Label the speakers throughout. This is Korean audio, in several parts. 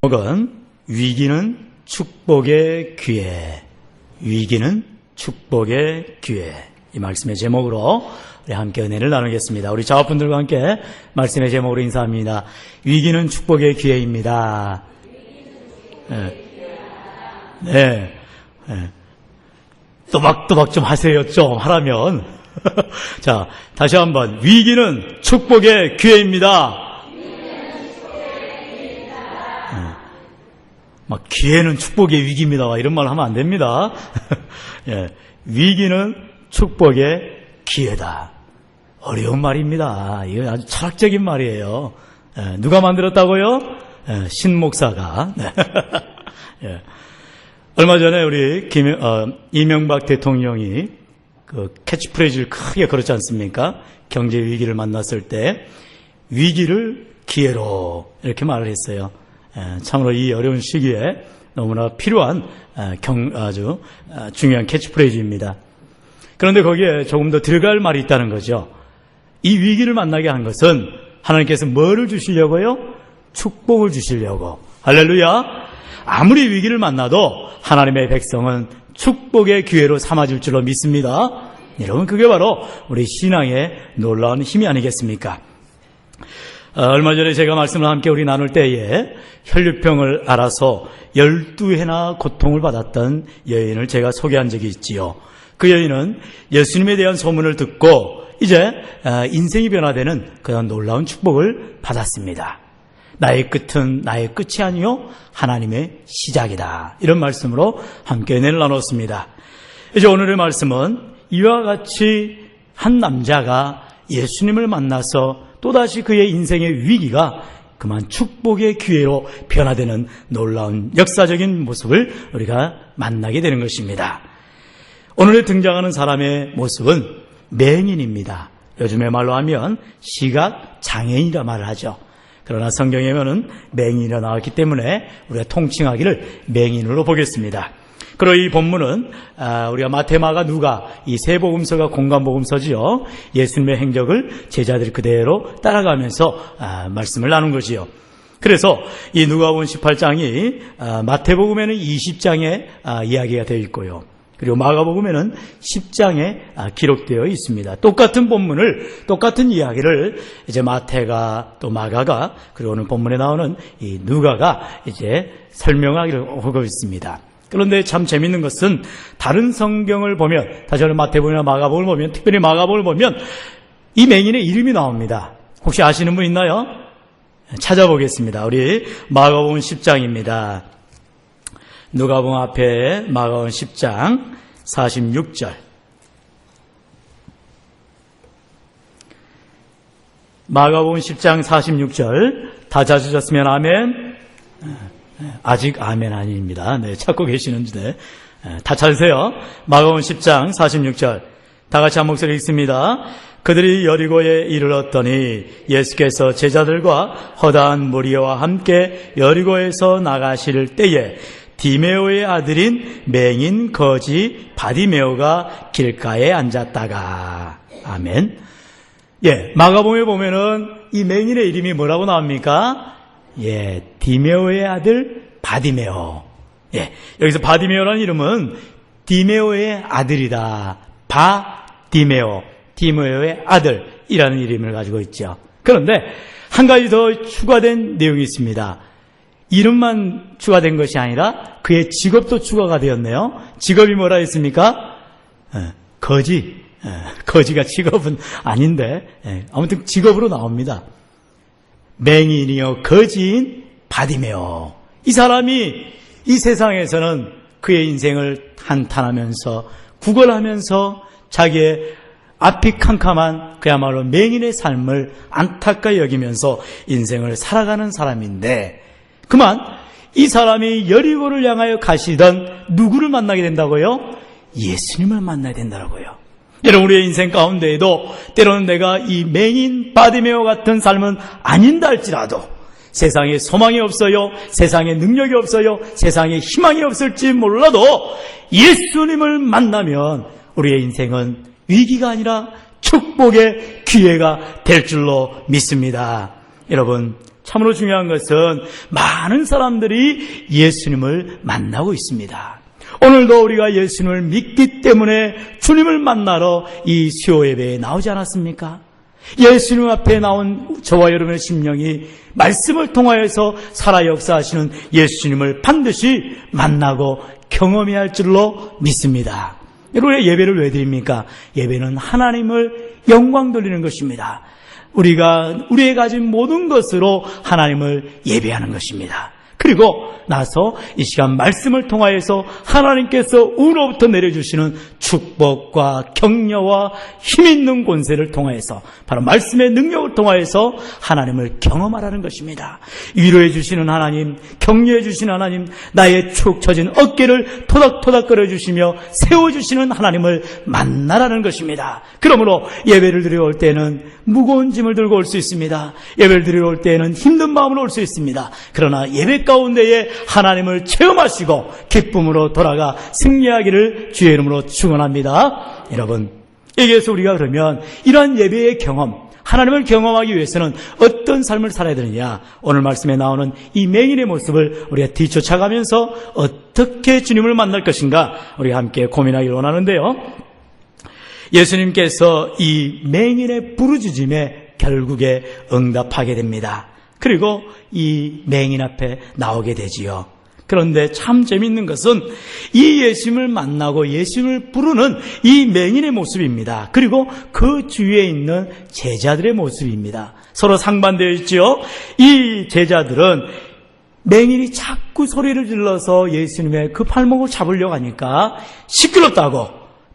Speaker 1: 제목은 위기는 축복의 기회. 위기는 축복의 기회. 이 말씀의 제목으로 우리 함께 은혜를 나누겠습니다. 우리 자업분들과 함께 말씀의 제목으로 인사합니다. 위기는 축복의 기회입니다. 네. 또박또박 좀 하세요. 좀 하라면. 자, 다시 한번. 위기는 축복의 기회입니다. 막 기회는 축복의 위기입니다. 이런 말 하면 안 됩니다. 예, 위기는 축복의 기회다. 어려운 말입니다. 이거 아주 철학적인 말이에요. 예, 누가 만들었다고요? 예, 신목사가. 예. 얼마 전에 우리 이명박 대통령이 그 캐치프레이즈를 크게 걸었지 않습니까? 경제 위기를 만났을 때 위기를 기회로 이렇게 말을 했어요. 참으로 이 어려운 시기에 너무나 필요한 아주 중요한 캐치프레이즈입니다. 그런데 거기에 조금 더 들어갈 말이 있다는 거죠. 이 위기를 만나게 한 것은 하나님께서 뭐를 주시려고요? 축복을 주시려고. 할렐루야. 아무리 위기를 만나도 하나님의 백성은 축복의 기회로 삼아줄 줄로 믿습니다. 여러분, 그게 바로 우리 신앙의 놀라운 힘이 아니겠습니까? 얼마 전에 제가 말씀을 함께 우리 나눌 때에 혈류병을 앓아서 12해나 고통을 받았던 여인을 제가 소개한 적이 있지요. 그 여인은 예수님에 대한 소문을 듣고 이제 인생이 변화되는 그런 놀라운 축복을 받았습니다. 나의 끝은 나의 끝이 아니요 하나님의 시작이다. 이런 말씀으로 함께 은혜를 나눴습니다. 이제 오늘의 말씀은 이와 같이 한 남자가 예수님을 만나서 또다시 그의 인생의 위기가 그만 축복의 기회로 변화되는 놀라운 역사적인 모습을 우리가 만나게 되는 것입니다. 오늘 등장하는 사람의 모습은 맹인입니다. 요즘의 말로 하면 시각장애인이라 말을 하죠. 그러나 성경에는 맹인이라 나왔기 때문에 우리가 통칭하기를 맹인으로 보겠습니다. 그리고 이 본문은 우리가 마태, 마가, 누가 이 세 복음서가 공관복음서지요. 예수님의 행적을 제자들이 그대로 따라가면서 말씀을 나눈 거지요. 그래서 이 누가복음 18장이 마태복음에는 20장의 이야기가 되어 있고요. 그리고 마가복음에는 10장에 기록되어 있습니다. 똑같은 본문을, 똑같은 이야기를 이제 마태가 또 마가가 그리고 오늘 본문에 나오는 이 누가가 이제 설명하기를 하고 있습니다. 그런데 참 재밌는 것은 다른 성경을 보면, 다시 한번 마태복음이나 마가복음을 보면, 특별히 마가복음을 보면 이 맹인의 이름이 나옵니다. 혹시 아시는 분 있나요? 찾아보겠습니다. 우리 마가복음 10장입니다. 누가복음 앞에 마가복음 10장 46절. 마가복음 10장 46절. 다 찾으셨으면 아멘. 아직 아멘 아닙니다. 네, 찾고 계시는데 다 찾으세요. 마가복음 10장 46절. 다 같이 한 목소리 읽습니다. 그들이 여리고에 이르렀더니 예수께서 제자들과 허다한 무리와 함께 여리고에서 나가실 때에 디메오의 아들인 맹인 거지 바디메오가 길가에 앉았다가. 아멘. 예, 마가복음에 보면은 이 맹인의 이름이 뭐라고 나옵니까? 예, 디메오의 아들 바디메오. 예, 여기서 바디메오라는 이름은 디메오의 아들이다. 바디메오, 디메오의 아들이라는 이름을 가지고 있죠. 그런데 한 가지 더 추가된 내용이 있습니다. 이름만 추가된 것이 아니라 그의 직업도 추가가 되었네요. 직업이 뭐라 했습니까? 거지. 거지가 직업은 아닌데 아무튼 직업으로 나옵니다. 맹인이요 거지인 바디메오. 이 사람이 이 세상에서는 그의 인생을 한탄하면서 구걸하면서 자기의 앞이 캄캄한 그야말로 맹인의 삶을 안타까이 여기면서 인생을 살아가는 사람인데, 그만 이 사람이 여리고를 향하여 가시던 누구를 만나게 된다고요? 예수님을 만나야 된다고요. 여러분, 우리의 인생 가운데에도 때로는 내가 이 맹인 바디메오 같은 삶은 아닌다 할지라도 세상에 소망이 없어요, 세상에 능력이 없어요, 세상에 희망이 없을지 몰라도 예수님을 만나면 우리의 인생은 위기가 아니라 축복의 기회가 될 줄로 믿습니다. 여러분, 참으로 중요한 것은 많은 사람들이 예수님을 만나고 있습니다. 오늘도 우리가 예수님을 믿기 때문에 주님을 만나러 이 수요 예배에 나오지 않았습니까? 예수님 앞에 나온 저와 여러분의 심령이 말씀을 통하여서 살아 역사하시는 예수님을 반드시 만나고 경험해야 할 줄로 믿습니다. 여러분, 예배를 왜 드립니까? 예배는 하나님을 영광 돌리는 것입니다. 우리가 우리의 가진 모든 것으로 하나님을 예배하는 것입니다. 그리고 나서 이 시간 말씀을 통하여서 하나님께서 우로부터 내려주시는 축복과 격려와 힘있는 권세를 통하여서 바로 말씀의 능력을 통하여서 하나님을 경험하라는 것입니다. 위로해 주시는 하나님, 격려해 주시는 하나님, 나의 축 처진 어깨를 토닥토닥거려 주시며 세워주시는 하나님을 만나라는 것입니다. 그러므로 예배를 드리러 올 때는 무거운 짐을 들고 올 수 있습니다. 예배를 드리러 올 때는 힘든 마음으로 올 수 있습니다. 그러나 예배 가운데에 하나님을 체험하시고 기쁨으로 돌아가 승리하기를 주의 이름으로 축원합니다. 여러분, 여기에서 우리가 그러면 이러한 예배의 경험, 하나님을 경험하기 위해서는 어떤 삶을 살아야 되느냐? 오늘 말씀에 나오는 이 맹인의 모습을 우리가 뒤쫓아가면서 어떻게 주님을 만날 것인가 우리가 함께 고민하기를 원하는데요. 예수님께서 이 맹인의 부르짖음에 결국에 응답하게 됩니다. 그리고 이 맹인 앞에 나오게 되지요. 그런데 참 재미있는 것은 이 예수님을 만나고 예수님을 부르는 이 맹인의 모습입니다. 그리고 그 주위에 있는 제자들의 모습입니다. 서로 상반되어 있죠. 이 제자들은 맹인이 자꾸 소리를 질러서 예수님의 그 팔목을 잡으려고 하니까 시끄럽다고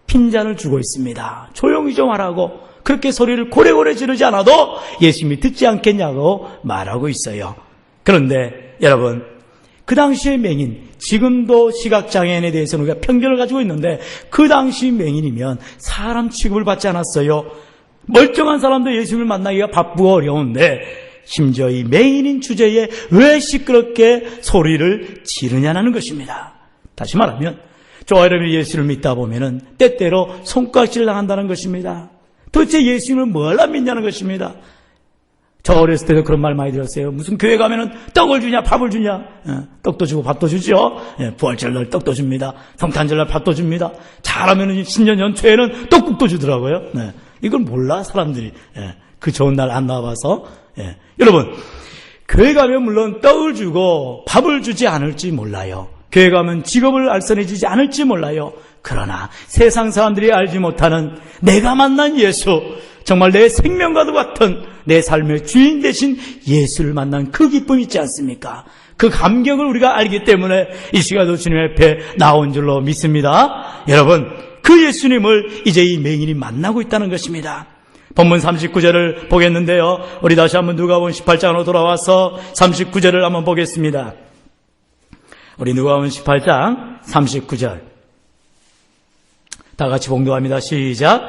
Speaker 1: 핀잔을 주고 있습니다. 조용히 좀 하라고, 그렇게 소리를 고래고래 지르지 않아도 예수님이 듣지 않겠냐고 말하고 있어요. 그런데 여러분, 그 당시의 맹인, 지금도 시각장애인에 대해서는 우리가 편견을 가지고 있는데 그 당시 맹인이면 사람 취급을 받지 않았어요. 멀쩡한 사람도 예수님을 만나기가 바쁘고 어려운데 심지어 이 맹인인 주제에 왜 시끄럽게 소리를 지르냐는 것입니다. 다시 말하면 저와 여러분이 예수를 믿다 보면은 때때로 손가락질 당한다는 것입니다. 도대체 예수님을 뭘 안 믿냐는 것입니다. 저 어렸을 때도 그런 말 많이 들었어요. 무슨 교회 가면은 떡을 주냐 밥을 주냐. 떡도 주고 밥도 주죠. 부활절날 떡도 줍니다. 성탄절날 밥도 줍니다. 잘하면은 신년 연초에는 떡국도 주더라고요. 이걸 몰라 사람들이. 그 좋은 날 안 나와봐서. 여러분, 교회 가면 물론 떡을 주고 밥을 주지 않을지 몰라요. 교회 가면 직업을 알선해 주지 않을지 몰라요. 그러나 세상 사람들이 알지 못하는 내가 만난 예수, 정말 내 생명과도 같은 내 삶의 주인 되신 예수를 만난 그 기쁨이 있지 않습니까? 그 감격을 우리가 알기 때문에 이 시간도 주님 앞에 나온 줄로 믿습니다. 여러분, 그 예수님을 이제 이 맹인이 만나고 있다는 것입니다. 본문 39절을 보겠는데요. 우리 다시 한번 누가복음 18장으로 돌아와서 39절을 한번 보겠습니다. 우리 누가복음 18장 39절 다 같이 봉독합니다. 시작.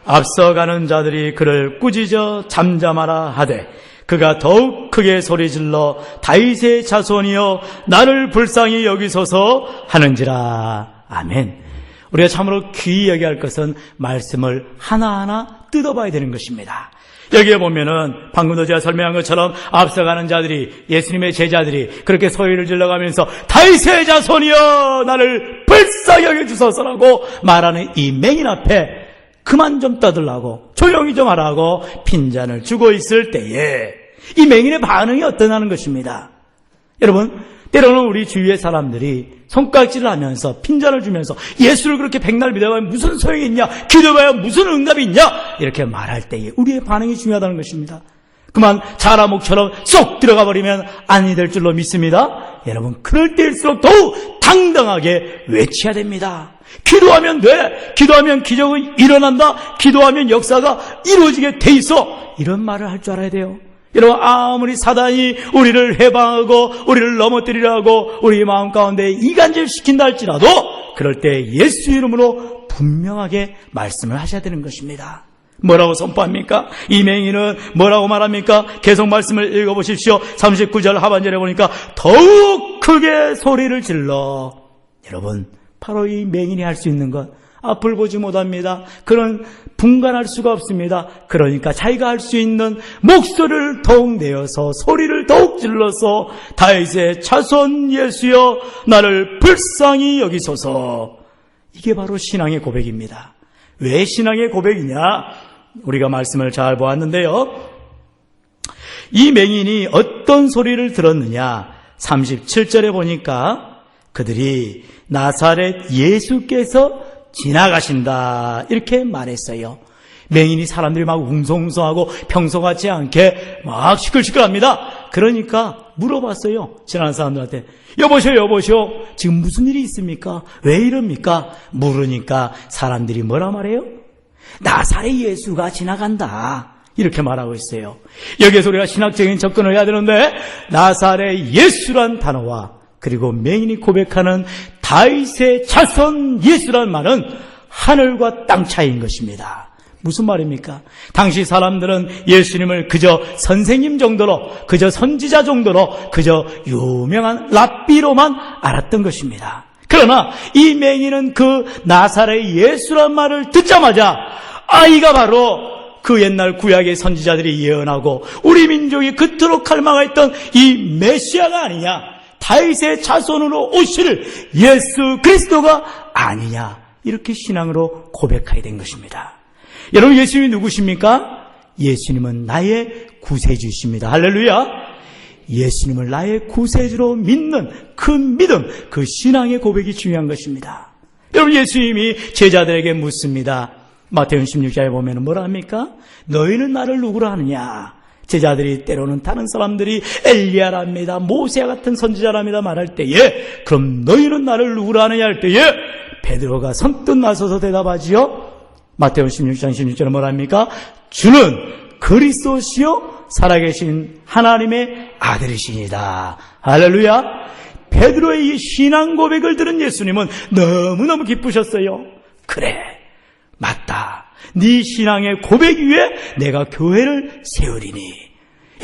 Speaker 1: 앞서가는 자들이 그를 꾸짖어 잠잠하라 하되 그가 더욱 크게 소리질러 다윗의 자손이여 나를 불쌍히 여기소서 하는지라. 아멘. 우리가 참으로 귀히 여겨야 할 것은 말씀을 하나하나 뜯어봐야 되는 것입니다. 여기에 보면은 방금도 제가 설명한 것처럼 앞서가는 자들이, 예수님의 제자들이 그렇게 소리를 질러가면서 다윗의 자손이여 나를 불쌍히 여겨주소서라고 말하는 이 맹인 앞에 그만 좀 떠들라고, 조용히 좀 하라고 핀잔을 주고 있을 때에 이 맹인의 반응이 어떠냐는 것입니다. 여러분, 때로는 우리 주위의 사람들이 손가락질을 하면서 핀잔을 주면서 예수를 그렇게 백날 믿어봐야 무슨 소용이 있냐, 기도해봐야 무슨 응답이 있냐, 이렇게 말할 때에 우리의 반응이 중요하다는 것입니다. 그만 자라목처럼 쏙 들어가 버리면 아니 될 줄로 믿습니다. 여러분, 그럴 때일수록 더욱 당당하게 외쳐야 됩니다. 기도하면 돼, 기도하면 기적은 일어난다, 기도하면 역사가 이루어지게 돼 있어, 이런 말을 할 줄 알아야 돼요. 여러분, 아무리 사단이 우리를 해방하고 우리를 넘어뜨리라고 우리 마음 가운데 이간질시킨다 할지라도 그럴 때 예수 이름으로 분명하게 말씀을 하셔야 되는 것입니다. 뭐라고 선포합니까? 이 맹인은 뭐라고 말합니까? 계속 말씀을 읽어보십시오. 39절 하반절에 보니까 더욱 크게 소리를 질러. 여러분, 바로 이 맹인이 할 수 있는 것, 앞을 보지 못합니다. 그런 분간할 수가 없습니다. 그러니까 자기가 할 수 있는 목소리를 더욱 내어서 소리를 더욱 질러서 다윗의 자손 예수여 나를 불쌍히 여기소서. 이게 바로 신앙의 고백입니다. 왜 신앙의 고백이냐? 우리가 말씀을 잘 보았는데요. 이 맹인이 어떤 소리를 들었느냐? 37절에 보니까 그들이 나사렛 예수께서 지나가신다 이렇게 말했어요. 맹인이 사람들이 막 웅성웅성하고 평소 같지 않게 막 시끌시끌합니다. 그러니까 물어봤어요. 지나가는 사람들한테 여보시오 지금 무슨 일이 있습니까? 왜 이럽니까? 물으니까 사람들이 뭐라 말해요? 나사렛 예수가 지나간다 이렇게 말하고 있어요. 여기에서 우리가 신학적인 접근을 해야 되는데 나사렛 예수란 단어와 그리고 맹인이 고백하는 다윗의 자손 예수란 말은 하늘과 땅 차이인 것입니다. 무슨 말입니까? 당시 사람들은 예수님을 그저 선생님 정도로, 그저 선지자 정도로, 그저 유명한 랍비로만 알았던 것입니다. 그러나 이 맹인은 그 나사렛 예수란 말을 듣자마자 아이가 바로 그 옛날 구약의 선지자들이 예언하고 우리 민족이 그토록 갈망했던 이 메시아가 아니냐, 다윗의 자손으로 오실 예수 그리스도가 아니냐, 이렇게 신앙으로 고백하게 된 것입니다. 여러분, 예수님이 누구십니까? 예수님은 나의 구세주이십니다. 할렐루야. 예수님을 나의 구세주로 믿는 그 믿음, 그 신앙의 고백이 중요한 것입니다. 여러분, 예수님이 제자들에게 묻습니다. 마태복음 16장에 보면 뭐라 합니까? 너희는 나를 누구라 하느냐? 제자들이 때로는 다른 사람들이 엘리야랍니다, 모세 같은 선지자랍니다 말할 때에, 그럼 너희는 나를 누구라 하느냐 할 때에 베드로가 선뜻 나서서 대답하지요. 마태복음 16장 16절에 뭐라 합니까? 주는 그리스도시요 살아계신 하나님의 아들이시니다. 할렐루야. 베드로의 이 신앙 고백을 들은 예수님은 너무너무 기쁘셨어요. 그래, 맞다. 네 신앙의 고백 위에 내가 교회를 세우리니.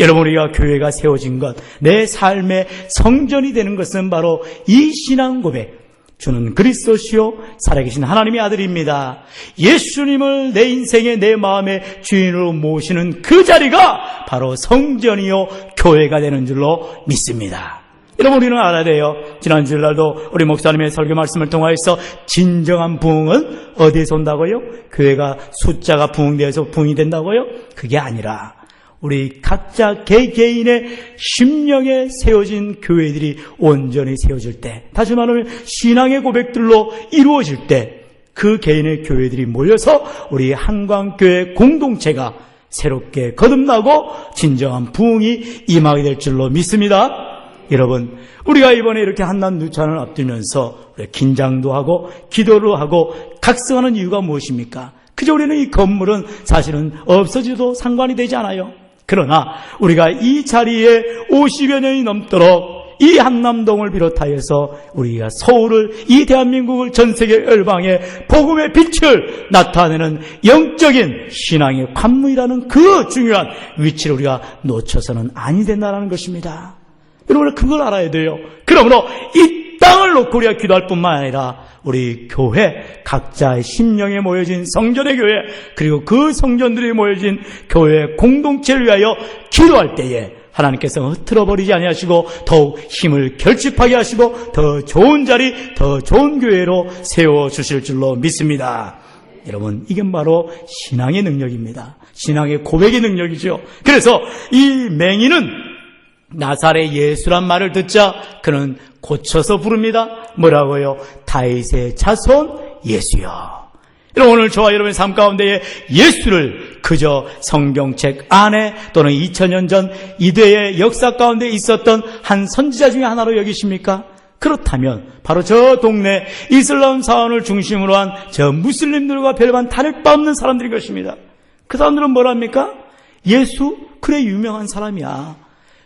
Speaker 1: 여러분, 우리가 교회가 세워진 것, 내 삶의 성전이 되는 것은 바로 이 신앙 고백. 주는 그리스도시요 살아계신 하나님의 아들입니다. 예수님을 내 인생의 내 마음의 주인으로 모시는 그 자리가 바로 성전이요 교회가 되는 줄로 믿습니다. 여러분, 우리는 알아야 돼요. 지난 주일날도 우리 목사님의 설교 말씀을 통하여서 진정한 부흥은 어디에서 온다고요? 교회가 숫자가 부흥되어서 부흥이 된다고요? 그게 아니라 우리 각자 개개인의 심령에 세워진 교회들이 온전히 세워질 때, 다시 말하면 신앙의 고백들로 이루어질 때 그 개인의 교회들이 모여서 우리 한광교회 공동체가 새롭게 거듭나고 진정한 부흥이 임하게 될 줄로 믿습니다. 여러분, 우리가 이번에 이렇게 한난 누찬을 앞두면서 긴장도 하고 기도를 하고 각성하는 이유가 무엇입니까? 그저 우리는 이 건물은 사실은 없어져도 상관이 되지 않아요. 그러나 우리가 이 자리에 50여 년이 넘도록 이 한남동을 비롯하여서 우리가 서울을, 이 대한민국을 전세계 열방에 복음의 빛을 나타내는 영적인 신앙의 관문이라는 그 중요한 위치를 우리가 놓쳐서는 아니 된다는 것입니다. 여러분, 그걸 알아야 돼요. 그러므로 이 땅을 놓고 우리가 기도할 뿐만 아니라 우리 교회, 각자의 심령에 모여진 성전의 교회, 그리고 그 성전들이 모여진 교회 공동체를 위하여 기도할 때에 하나님께서 흐트러버리지 아니하시고 더욱 힘을 결집하게 하시고 더 좋은 자리, 더 좋은 교회로 세워주실 줄로 믿습니다. 여러분, 이게 바로 신앙의 능력입니다. 신앙의 고백의 능력이죠. 그래서 이 맹인은 나사렛 예수란 말을 듣자 그는 고쳐서 부릅니다. 뭐라고요? 다윗의 자손 예수여. 여러분, 오늘 저와 여러분의 삶 가운데에 예수를 그저 성경책 안에 또는 2000년 전 이대의 역사 가운데 있었던 한 선지자 중에 하나로 여기십니까? 그렇다면 바로 저 동네 이슬람 사원을 중심으로 한 저 무슬림들과 별반 다를 바 없는 사람들인 것입니다. 그 사람들은 뭐랍니까? 예수, 그래 유명한 사람이야.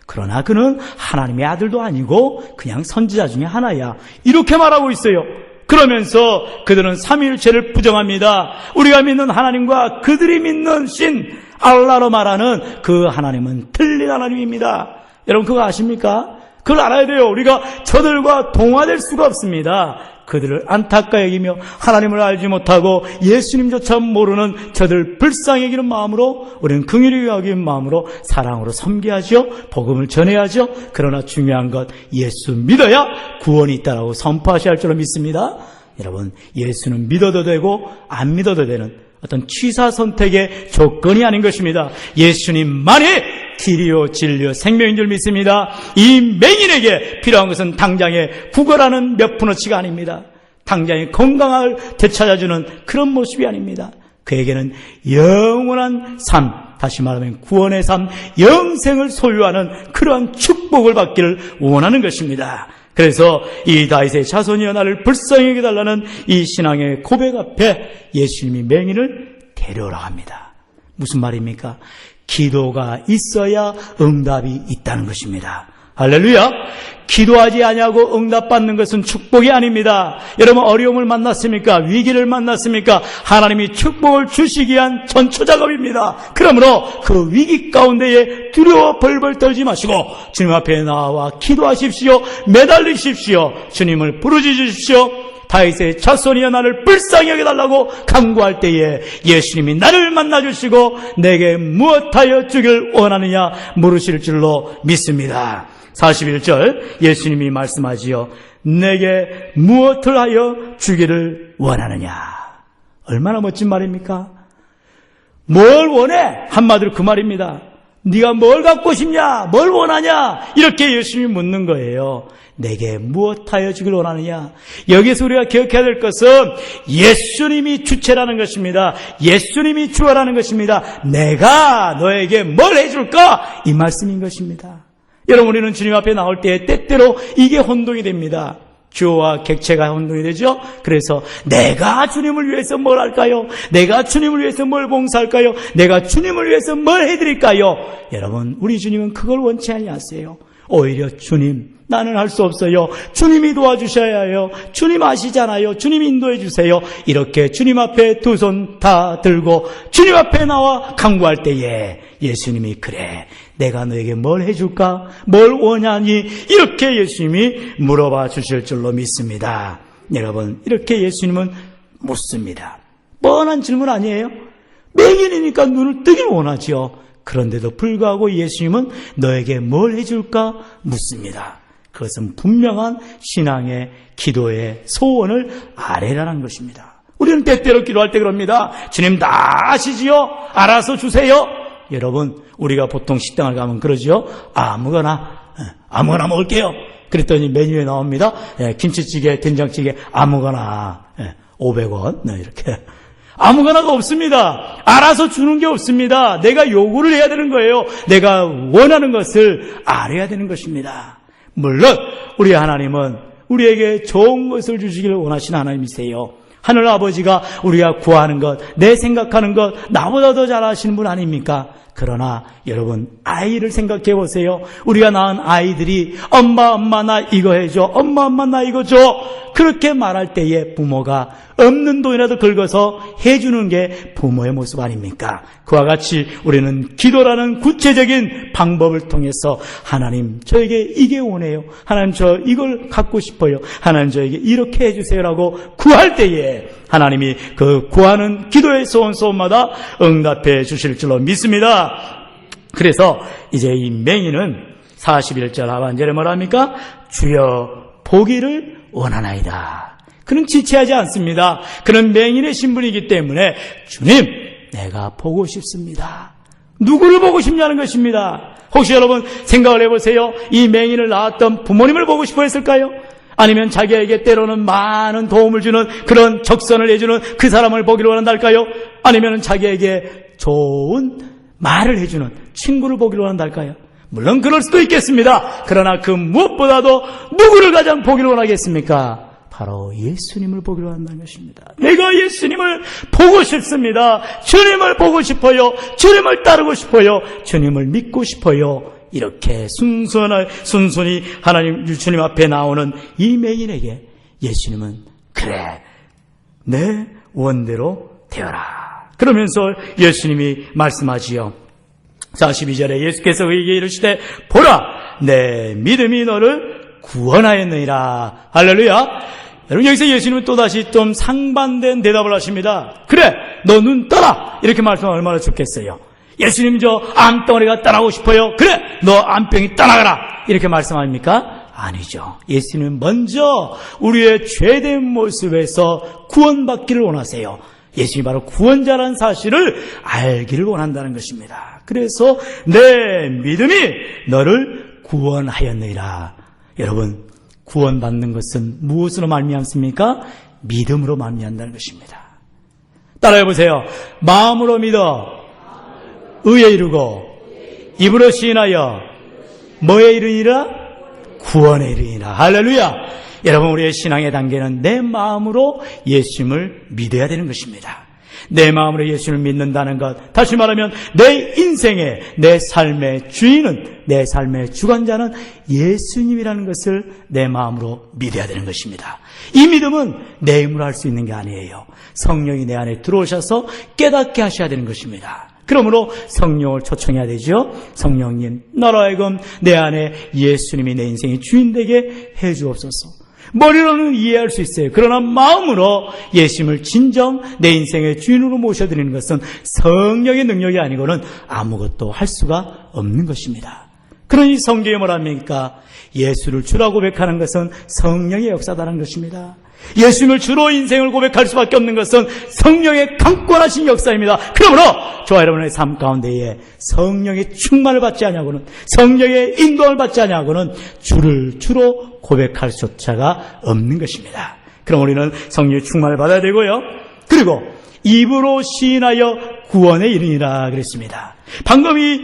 Speaker 1: 그러나 그는 하나님의 아들도 아니고 그냥 선지자 중에 하나야. 이렇게 말하고 있어요. 그러면서 그들은 삼위일체를 부정합니다. 우리가 믿는 하나님과 그들이 믿는 신 알라로 말하는 그 하나님은 틀린 하나님입니다. 여러분, 그거 아십니까? 그걸 알아야 돼요. 우리가 저들과 동화될 수가 없습니다. 그들을 안타까 여기며 하나님을 알지 못하고 예수님조차 모르는 저들 불쌍히 여기는 마음으로 우리는 긍휼히 여기는 마음으로 사랑으로 섬겨야죠. 복음을 전해야죠. 그러나 중요한 것 예수 믿어야 구원이 있다라고 선포하셔야 할 줄로 믿습니다. 여러분, 예수는 믿어도 되고 안 믿어도 되는 어떤 취사 선택의 조건이 아닌 것입니다. 예수님만이 길이요 진리요 생명인 줄 믿습니다. 이 맹인에게 필요한 것은 당장에 구걸하는 몇 푼어치가 아닙니다. 당장에 건강을 되찾아주는 그런 모습이 아닙니다. 그에게는 영원한 삶, 다시 말하면 구원의 삶, 영생을 소유하는 그러한 축복을 받기를 원하는 것입니다. 그래서 이 다윗의 자손이여 나를 불쌍히 여겨달라는 이 신앙의 고백 앞에 예수님이 맹인을 데려오라 합니다. 무슨 말입니까? 기도가 있어야 응답이 있다는 것입니다. 할렐루야! 기도하지 아니하고 응답받는 것은 축복이 아닙니다. 여러분, 어려움을 만났습니까? 위기를 만났습니까? 하나님이 축복을 주시기 위한 전초작업입니다. 그러므로 그 위기 가운데에 두려워 벌벌 떨지 마시고 주님 앞에 나와 기도하십시오. 매달리십시오. 주님을 부르짖으십시오. 다윗의 자손이여 나를 불쌍히 여겨달라고 간구할 때에 예수님이 나를 만나주시고 내게 무엇하여 주길 원하느냐 물으실 줄로 믿습니다. 41절 예수님이 말씀하지요. 내게 무엇을 하여 주기를 원하느냐. 얼마나 멋진 말입니까? 뭘 원해? 한마디로 그 말입니다. 네가 뭘 갖고 싶냐? 뭘 원하냐? 이렇게 예수님이 묻는 거예요. 내게 무엇하여 주길 원하느냐? 여기서 우리가 기억해야 될 것은 예수님이 주체라는 것입니다. 예수님이 주어라는 것입니다. 내가 너에게 뭘 해줄까? 이 말씀인 것입니다. 여러분, 우리는 주님 앞에 나올 때 때때로 이게 혼동이 됩니다. 주어와 객체가 혼동이 되죠. 그래서 내가 주님을 위해서 뭘 할까요? 내가 주님을 위해서 뭘 봉사할까요? 내가 주님을 위해서 뭘 해드릴까요? 여러분, 우리 주님은 그걸 원치 아니하세요. 오히려 주님, 나는 할 수 없어요. 주님이 도와주셔야 해요. 주님 아시잖아요. 주님 인도해 주세요. 이렇게 주님 앞에 두 손 다 들고 주님 앞에 나와 간구할 때에 예수님이 그래, 내가 너에게 뭘 해줄까? 뭘 원하니? 이렇게 예수님이 물어봐 주실 줄로 믿습니다. 여러분, 이렇게 예수님은 묻습니다. 뻔한 질문 아니에요? 맹인이니까 눈을 뜨길 원하죠. 그런데도 불구하고 예수님은 너에게 뭘 해줄까? 묻습니다. 그것은 분명한 신앙의 기도의 소원을 아뢰라는 것입니다. 우리는 때때로 기도할 때 그럽니다. 주님 다 아시지요? 알아서 주세요. 여러분, 우리가 보통 식당을 가면 그러지요. 아무거나 먹을게요. 그랬더니 메뉴에 나옵니다. 김치찌개, 된장찌개 아무거나 500원 이렇게. 아무거나가 없습니다. 알아서 주는 게 없습니다. 내가 요구를 해야 되는 거예요. 내가 원하는 것을 알아야 되는 것입니다. 물론 우리 하나님은 우리에게 좋은 것을 주시기를 원하시는 하나님이세요. 하늘 아버지가 우리가 구하는 것, 내 생각하는 것 나보다 더 잘 아시는 분 아닙니까? 그러나 여러분, 아이를 생각해 보세요. 우리가 낳은 아이들이 엄마 나 이거 해줘, 엄마 나 이거 줘, 그렇게 말할 때에 부모가 없는 돈이라도 긁어서 해주는 게 부모의 모습 아닙니까? 그와 같이 우리는 기도라는 구체적인 방법을 통해서 하나님 저에게 이게 원해요, 하나님 저 이걸 갖고 싶어요, 하나님 저에게 이렇게 해주세요라고 구할 때에 하나님이 그 구하는 기도의 소원마다 응답해 주실 줄로 믿습니다. 그래서 이제 이 맹인은 41절 하반절에 뭐라 합니까? 주여 보기를 원하나이다. 그는 지체하지 않습니다. 그는 맹인의 신분이기 때문에 주님, 내가 보고 싶습니다. 누구를 보고 싶냐는 것입니다. 혹시 여러분 생각을 해보세요. 이 맹인을 낳았던 부모님을 보고 싶어 했을까요? 아니면 자기에게 때로는 많은 도움을 주는 그런 적선을 해주는 그 사람을 보기를 원한달까요? 아니면 자기에게 좋은 말을 해주는 친구를 보기를 원한달까요? 물론 그럴 수도 있겠습니다. 그러나 그 무엇보다도 누구를 가장 보기를 원하겠습니까? 바로 예수님을 보기를 원한다는 것입니다. 내가 예수님을 보고 싶습니다. 주님을 보고 싶어요. 주님을 따르고 싶어요. 주님을 믿고 싶어요. 이렇게 순순히 하나님 주님 앞에 나오는 이 맹인에게 예수님은 그래, 내 원대로 되어라. 그러면서 예수님이 말씀하지요. 42절에 예수께서 그에게 이르시되 보라, 내 믿음이 너를 구원하였느니라. 할렐루야. 여러분, 여기서 예수님은 또다시 좀 상반된 대답을 하십니다. 그래, 너 눈 떠라! 이렇게 말씀하면 얼마나 좋겠어요. 예수님, 저 암덩어리가 떠나고 싶어요. 그래, 너 암병이 떠나가라! 이렇게 말씀합니까? 아니죠. 예수님은 먼저 우리의 죄된 모습에서 구원받기를 원하세요. 예수님이 바로 구원자라는 사실을 알기를 원한다는 것입니다. 그래서 내 믿음이 너를 구원하였느니라. 여러분, 구원받는 것은 무엇으로 말미암습니까? 믿음으로 말미암다는 것입니다. 따라해 보세요. 마음으로 믿어 의에 이르고 입으로 시인하여 뭐에 이르니라? 구원에 이르니라. 할렐루야. 여러분, 우리의 신앙의 단계는 내 마음으로 예수님을 믿어야 되는 것입니다. 내 마음으로 예수님을 믿는다는 것, 다시 말하면 내 인생의, 내 삶의 주인은, 내 삶의 주관자는 예수님이라는 것을 내 마음으로 믿어야 되는 것입니다. 이 믿음은 내 힘으로 할 수 있는 게 아니에요. 성령이 내 안에 들어오셔서 깨닫게 하셔야 되는 것입니다. 그러므로 성령을 초청해야 되죠. 성령님, 너로 하여금 내 안에 예수님이 내 인생의 주인 되게 해 주옵소서. 머리로는 이해할 수 있어요. 그러나 마음으로 예수님을 진정 내 인생의 주인으로 모셔드리는 것은 성령의 능력이 아니고는 아무것도 할 수가 없는 것입니다. 그러니 성경에 뭐랍니까? 예수를 주라고 고백하는 것은 성령의 역사다라는 것입니다. 예수님을 주로 인생을 고백할 수밖에 없는 것은 성령의 강권하신 역사입니다. 그러므로 저와 여러분의 삶 가운데에 성령의 충만을 받지 아니하고는, 성령의 인도를 받지 아니하고는 주를 주로 고백할 수조차가 없는 것입니다. 그럼 우리는 성령의 충만을 받아야 되고요. 그리고 입으로 시인하여 구원에 이르니라 그랬습니다. 방금 이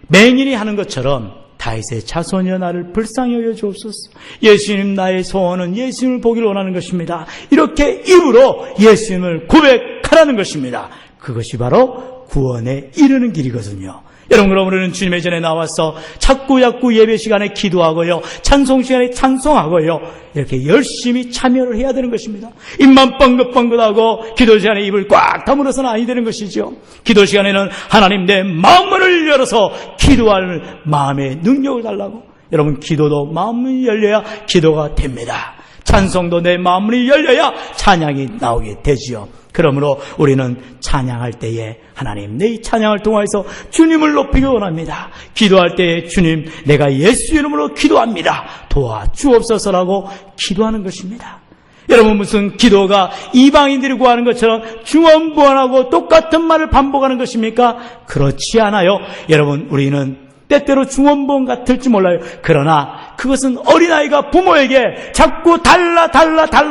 Speaker 1: 맹인이 하는 것처럼 다윗의 자손이여 나를 불쌍히 여겨 주옵소서. 예수님, 나의 소원은 예수님을 보기를 원하는 것입니다. 이렇게 입으로 예수님을 고백하라는 것입니다. 그것이 바로 구원에 이르는 길이거든요. 여러분, 그럼 우리는 주님의 전에 나와서 자꾸 예배 시간에 기도하고요, 찬송 시간에 찬송하고요, 이렇게 열심히 참여를 해야 되는 것입니다. 입만 뻥긋뻥긋하고 기도 시간에 입을 꽉 다물어서는 아니 되는 것이죠. 기도 시간에는 하나님, 내 마음문을 열어서 기도할 마음의 능력을 달라고. 여러분, 기도도 마음문이 열려야 기도가 됩니다. 찬송도 내 마음문이 열려야 찬양이 나오게 되지요. 그러므로 우리는 찬양할 때에 하나님, 내 이 찬양을 통해서 주님을 높이기 원합니다. 기도할 때에 주님, 내가 예수 이름으로 기도합니다. 도와주옵소서라고 기도하는 것입니다. 여러분, 무슨 기도가 이방인들이 구하는 것처럼 중언부언하고 똑같은 말을 반복하는 것입니까? 그렇지 않아요. 여러분, 우리는 때때로 중언부언 같을지 몰라요. 그러나 그것은 어린아이가 부모에게 자꾸 달라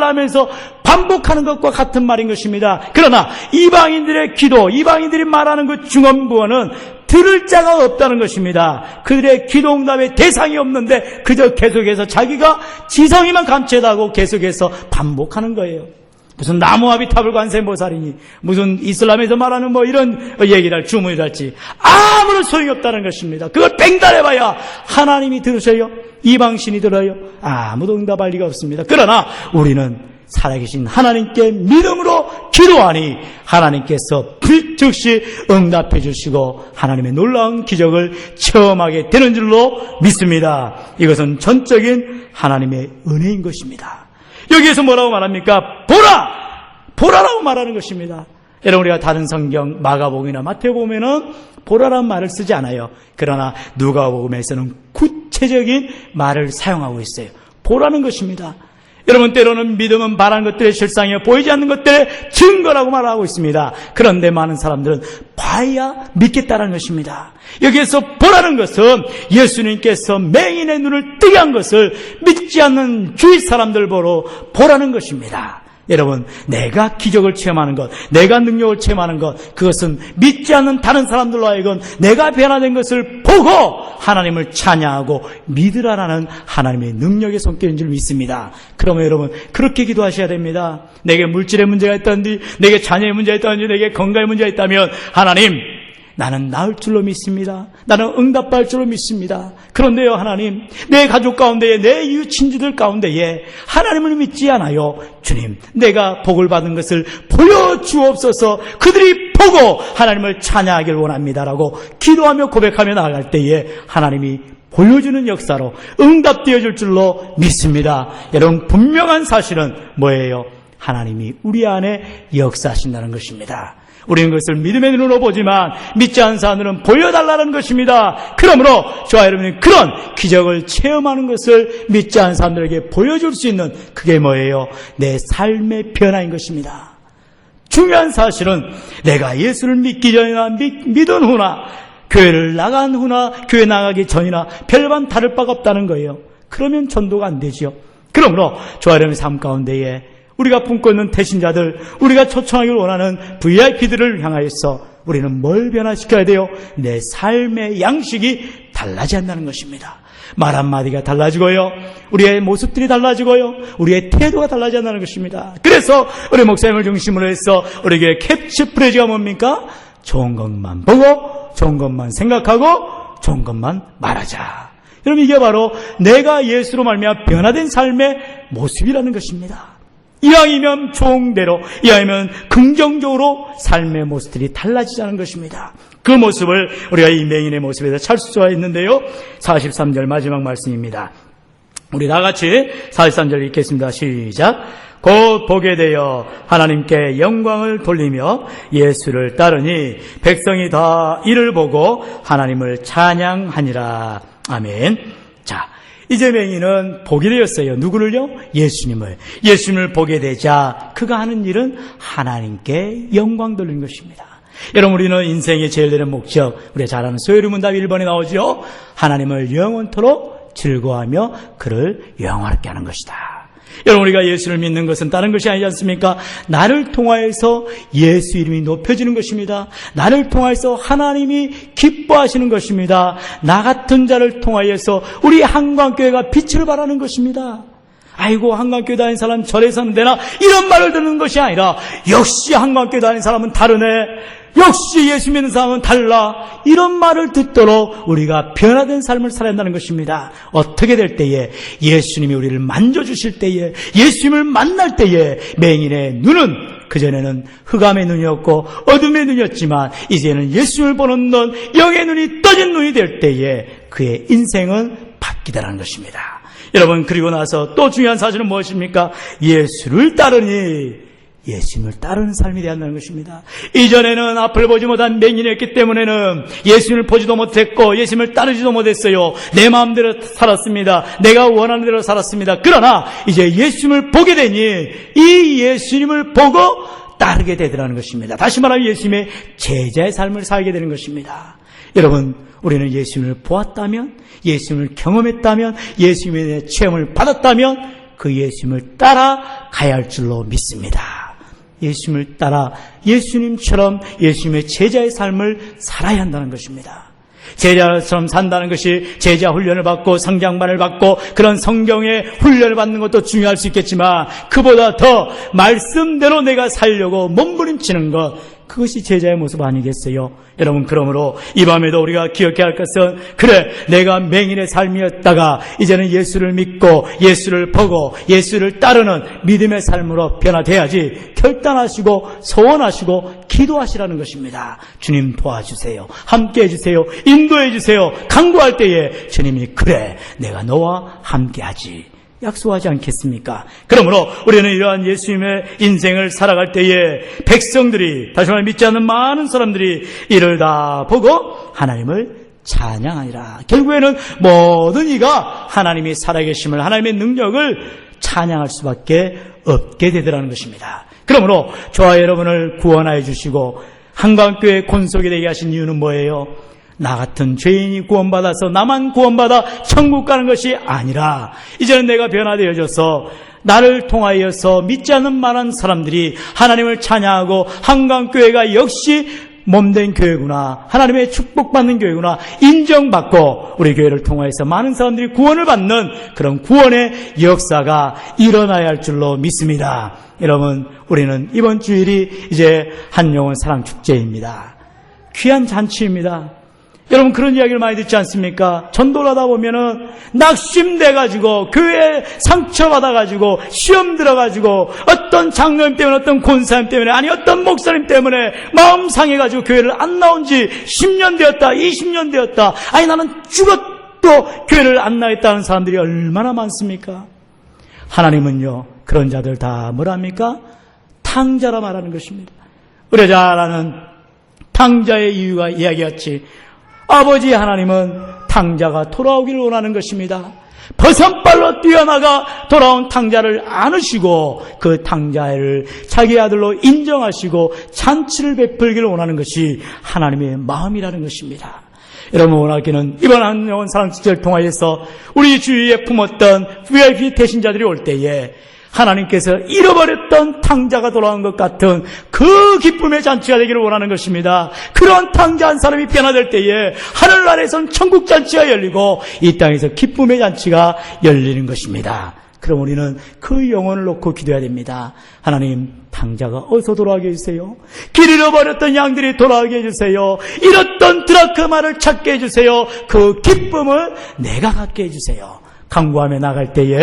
Speaker 1: 하면서 반복하는 것과 같은 말인 것입니다. 그러나 이방인들의 기도, 이방인들이 말하는 그 중언부언은 들을 자가 없다는 것입니다. 그들의 기도응답의 대상이 없는데 그저 계속해서 자기가 지성이만 감춰다고 계속해서 반복하는 거예요. 무슨 나무아비타불 관세음보살이니, 무슨 이슬람에서 말하는 뭐 이런 얘기를 주문이랄지 아무런 소용이 없다는 것입니다. 그걸 뺑달해봐야 하나님이 들으셔요? 이방신이 들어요? 아무도 응답할 리가 없습니다. 그러나 우리는 살아계신 하나님께 믿음으로 기도하니 하나님께서 즉시 응답해 주시고 하나님의 놀라운 기적을 체험하게 되는 줄로 믿습니다. 이것은 전적인 하나님의 은혜인 것입니다. 여기에서 뭐라고 말합니까? 보라라고 말하는 것입니다. 여러분, 우리가 다른 성경 마가복음이나 마태복음에는 보라라는 말을 쓰지 않아요. 그러나 누가복음에서는 구체적인 말을 사용하고 있어요. 보라는 것입니다. 여러분, 때로는 믿음은 바라는 것들의 실상이요, 보이지 않는 것들의 증거라고 말하고 있습니다. 그런데 많은 사람들은 봐야 믿겠다는 것입니다. 여기에서 보라는 것은 예수님께서 맹인의 눈을 뜨게 한 것을 믿지 않는 주위 사람들 보러 보라는 것입니다. 여러분, 내가 기적을 체험하는 것, 내가 능력을 체험하는 것, 그것은 믿지 않는 다른 사람들로 하여금 내가 변화된 것을 보고 하나님을 찬양하고 믿으라라는 하나님의 능력의 손길인 줄 믿습니다. 그러면 여러분, 그렇게 기도하셔야 됩니다. 내게 물질의 문제가 있다든지, 내게 자녀의 문제가 있다든지, 내게 건강의 문제가 있다면 하나님, 나는 나을 줄로 믿습니다. 나는 응답받을 줄로 믿습니다. 그런데요, 하나님, 내 가족 가운데에, 내 이웃 친지들 가운데에 하나님을 믿지 않아요. 주님, 내가 복을 받은 것을 보여주옵소서. 그들이 보고 하나님을 찬양하길 원합니다라고 기도하며 고백하며 나아갈 때에 하나님이 보여주는 역사로 응답되어 줄 줄로 믿습니다. 여러분, 분명한 사실은 뭐예요? 하나님이 우리 안에 역사하신다는 것입니다. 우리는 그것을 믿음의 눈으로 보지만 믿지 않는 사람들은 보여달라는 것입니다. 그러므로 저와 여러분이 그런 기적을 체험하는 것을 믿지 않는 사람들에게 보여줄 수 있는 그게 뭐예요? 내 삶의 변화인 것입니다. 중요한 사실은 내가 예수를 믿기 전이나 믿은 후나 교회를 나간 후나 교회 나가기 전이나 별반 다를 바가 없다는 거예요. 그러면 전도가 안 되지요. 그러므로 저와 여러분의 삶 가운데에 우리가 품고 있는 대신자들, 우리가 초청하기를 원하는 VIP들을 향하여서 우리는 뭘 변화시켜야 돼요? 내 삶의 양식이 달라져야 한다는 것입니다. 말 한마디가 달라지고요, 우리의 모습들이 달라지고요, 우리의 태도가 달라져야 한다는 것입니다. 그래서 우리 목사님을 중심으로 해서 우리에게 캐치프레이즈가 뭡니까? 좋은 것만 보고 좋은 것만 생각하고 좋은 것만 말하자. 여러분, 이게 바로 내가 예수로 말미암아 변화된 삶의 모습이라는 것입니다. 이왕이면 좋은 대로, 이왕이면 긍정적으로 삶의 모습들이 달라지자는 것입니다. 그 모습을 우리가 이 맹인의 모습에서 찾을 수가 있는데요. 43절 마지막 말씀입니다. 우리 다같이 43절 읽겠습니다. 시작. 곧 보게 되어 하나님께 영광을 돌리며 예수를 따르니 백성이 다 이를 보고 하나님을 찬양하니라. 아멘. 자, 이제 맹인은 보게 되었어요. 누구를요? 예수님을 보게 되자 그가 하는 일은 하나님께 영광 돌리는 것입니다. 여러분, 우리는 인생의 제일 되는 목적, 우리가 잘 아는 소요리문답 1번에 나오죠. 하나님을 영원토록 즐거워하며 그를 영화롭게 하는 것이다. 여러분, 우리가 예수를 믿는 것은 다른 것이 아니지 않습니까? 나를 통하여서 예수 이름이 높여지는 것입니다. 나를 통하여서 하나님이 기뻐하시는 것입니다. 나 같은 자를 통하여서 우리 한강교회가 빛을 발하는 것입니다. 아이고, 한강교회 다니는 사람 절에서는 되나? 이런 말을 듣는 것이 아니라 역시 한강교회 다니는 사람은 다르네, 역시 예수 믿는 사람은 달라, 이런 말을 듣도록 우리가 변화된 삶을 살아야 한다는 것입니다. 어떻게 될 때에? 예수님이 우리를 만져주실 때에, 예수님을 만날 때에 맹인의 눈은 그전에는 흑암의 눈이었고 어둠의 눈이었지만 이제는 예수님을 보는 눈, 영의 눈이 떠진 눈이 될 때에 그의 인생은 바뀌다라는 것입니다. 여러분, 그리고 나서 또 중요한 사실은 무엇입니까? 예수를 따르니 예수님을 따르는 삶이 되어야 한다는 것입니다. 이전에는 앞을 보지 못한 맹인이었기 때문에는 예수님을 보지도 못했고 예수님을 따르지도 못했어요. 내 마음대로 살았습니다. 내가 원하는 대로 살았습니다. 그러나 이제 예수님을 보게 되니 이 예수님을 보고 따르게 되더라는 것입니다. 다시 말하면 예수님의 제자의 삶을 살게 되는 것입니다. 여러분, 우리는 예수님을 보았다면, 예수님을 경험했다면, 예수님의 체험을 받았다면 그 예수님을 따라 가야 할 줄로 믿습니다. 예수님을 따라 예수님처럼 예수님의 제자의 삶을 살아야 한다는 것입니다. 제자처럼 산다는 것이 제자 훈련을 받고 성장반을 받고 그런 성경의 훈련을 받는 것도 중요할 수 있겠지만 그보다 더 말씀대로 내가 살려고 몸부림치는 것, 그것이 제자의 모습 아니겠어요? 여러분, 그러므로 이 밤에도 우리가 기억해야 할 것은, 그래, 내가 맹인의 삶이었다가 이제는 예수를 믿고 예수를 보고 예수를 따르는 믿음의 삶으로 변화돼야지 결단하시고 소원하시고 기도하시라는 것입니다. 주님 도와주세요. 함께 해주세요. 인도해 주세요. 강구할 때에 주님이 그래, 내가 너와 함께하지 약속하지 않겠습니까? 그러므로 우리는 이러한 예수님의 인생을 살아갈 때에 백성들이, 다시 말해 믿지 않는 많은 사람들이 이를 다 보고 하나님을 찬양하니라. 결국에는 모든 이가 하나님이 살아계심을, 하나님의 능력을 찬양할 수밖에 없게 되더라는 것입니다. 그러므로 저와 여러분을 구원하여 주시고 한강교회 권속이 되게 하신 이유는 뭐예요? 나 같은 죄인이 구원받아서 나만 구원받아 천국 가는 것이 아니라 이제는 내가 변화되어져서 나를 통하여서 믿지 않는 많은 사람들이 하나님을 찬양하고 한강교회가 역시 몸된 교회구나, 하나님의 축복받는 교회구나 인정받고 우리 교회를 통하여서 많은 사람들이 구원을 받는 그런 구원의 역사가 일어나야 할 줄로 믿습니다. 여러분, 우리는 이번 주일이 이제 한영혼 사랑축제입니다. 귀한 잔치입니다. 여러분, 그런 이야기를 많이 듣지 않습니까? 전도를 하다 보면은 낙심돼가지고 교회에 상처받아가지고 시험 들어가지고 어떤 장로님 때문에, 어떤 권사님 때문에, 아니 어떤 목사님 때문에 마음 상해가지고 교회를 안 나온 지 10년 되었다, 20년 되었다. 아니 나는 아직도 교회를 안 나있다는 사람들이 얼마나 많습니까? 하나님은요, 그런 자들 다 뭐랍니까? 탕자라 말하는 것입니다. 우리가 잘 아는 탕자의 이유가 이야기했지. 아버지 하나님은 탕자가 돌아오기를 원하는 것입니다. 버선발로 뛰어나가 돌아온 탕자를 안으시고 그 탕자를 자기 아들로 인정하시고 잔치를 베풀기를 원하는 것이 하나님의 마음이라는 것입니다. 여러분, 원하기는 이번 한영원 사랑축제를 통하여서 우리 주위에 품었던 VIP 대신자들이 올 때에 하나님께서 잃어버렸던 탕자가 돌아온 것 같은 그 기쁨의 잔치가 되기를 원하는 것입니다. 그런 탕자 한 사람이 변화될 때에 하늘나라에선 천국 잔치가 열리고 이 땅에서 기쁨의 잔치가 열리는 것입니다. 그럼 우리는 그 영혼을 놓고 기도해야 됩니다. 하나님, 탕자가 어서 돌아오게 해주세요. 길 잃어버렸던 양들이 돌아오게 해주세요. 잃었던 드라크마를 찾게 해주세요. 그 기쁨을 내가 갖게 해주세요. 강구하며 나갈 때에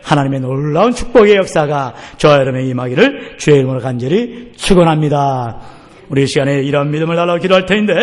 Speaker 1: 하나님의 놀라운 축복의 역사가 저와 여러분의 임하기를 주의 이름으로 간절히 축원합니다. 우리 이 시간에 이런 믿음을 달라고 기도할 터인데